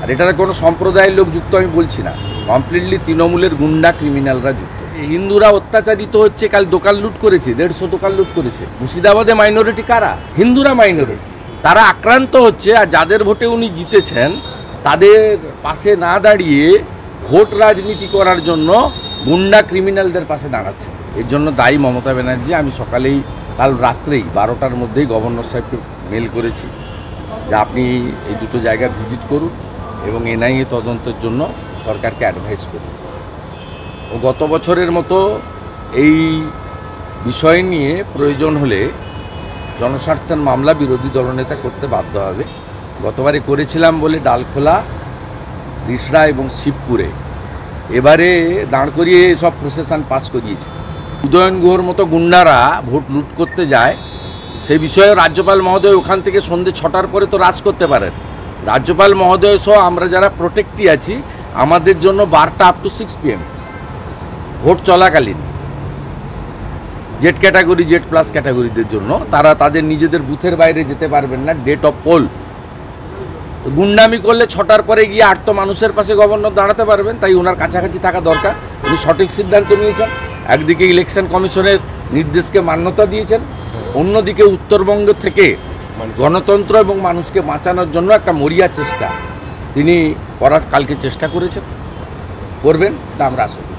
আর এটাতে কোনো সম্প্রদায়ের লোক যুক্ত আমি বলছি না, কমপ্লিটলি তৃণমূলের গুন্ডা ক্রিমিনালরা যুক্ত। হিন্দুরা অত্যাচারিত হচ্ছে, কাল দোকান লুট করেছে, 150 দোকান লুট করেছে। মুর্শিদাবাদে মাইনরিটি কারা? হিন্দুরা মাইনরিটি, তারা আক্রান্ত হচ্ছে। আর যাদের ভোটে উনি জিতেছেন তাদের পাশে না দাঁড়িয়ে ভোট রাজনীতি করার জন্য গুন্ডা ক্রিমিনালদের পাশে দাঁড়াচ্ছে। এর জন্য দায়ী মমতা ব্যানার্জি। আমি সকালেই, কাল রাত্রেই 12টার মধ্যেই গভর্নর সাহেবকে মেল করেছি যে আপনি এই দুটো জায়গা ভিজিট করুন এবং এনআইএ তদন্তের জন্য সরকারকে অ্যাডভাইস করুন। ও গত বছরের মতো এই বিষয় নিয়ে প্রয়োজন হলে জনস্বার্থের মামলা বিরোধী দলনেতা করতে বাধ্য হবে। গতবারে করেছিলাম বলে ডালখোলা, রিষড়া এবং শিবপুরে এবারে দাঁড় করিয়ে সব প্রসেশন পাস করিয়েছে। উদয়ন গুহর মতো গুন্ডারা ভোট লুট করতে যায়, সে বিষয়ে রাজ্যপাল মহোদয় ওখান থেকে সন্ধ্যে 6টার পরে তো রাজ করতে পারেন। রাজ্যপাল মহোদয় সহ আমরা যারা প্রোটেক্টই আছি, আমাদের জন্য 12টা আপ টু 6 PM ভোট চলাকালীন জেড ক্যাটাগরি, জেড প্লাস ক্যাটাগরিদের জন্য তারা তাদের নিজেদের বুথের বাইরে যেতে পারবেন না ডেট অফ পোল। গুন্ডামি করলে 6টার পরে গিয়ে 8 মানুষের পাশে গভর্নর দাঁড়াতে পারবেন, তাই ওনার কাছাকাছি থাকা দরকার। উনি সঠিক সিদ্ধান্ত নিয়েছেন। একদিকে ইলেকশন কমিশনের নির্দেশকে মান্যতা দিয়েছেন, অন্যদিকে উত্তরবঙ্গ থেকে গণতন্ত্র এবং মানুষকে বাঁচানোর জন্য একটা মরিয়া চেষ্টা তিনি করার কালকে চেষ্টা করেছেন, করবেন, তা আমরা আশা করি।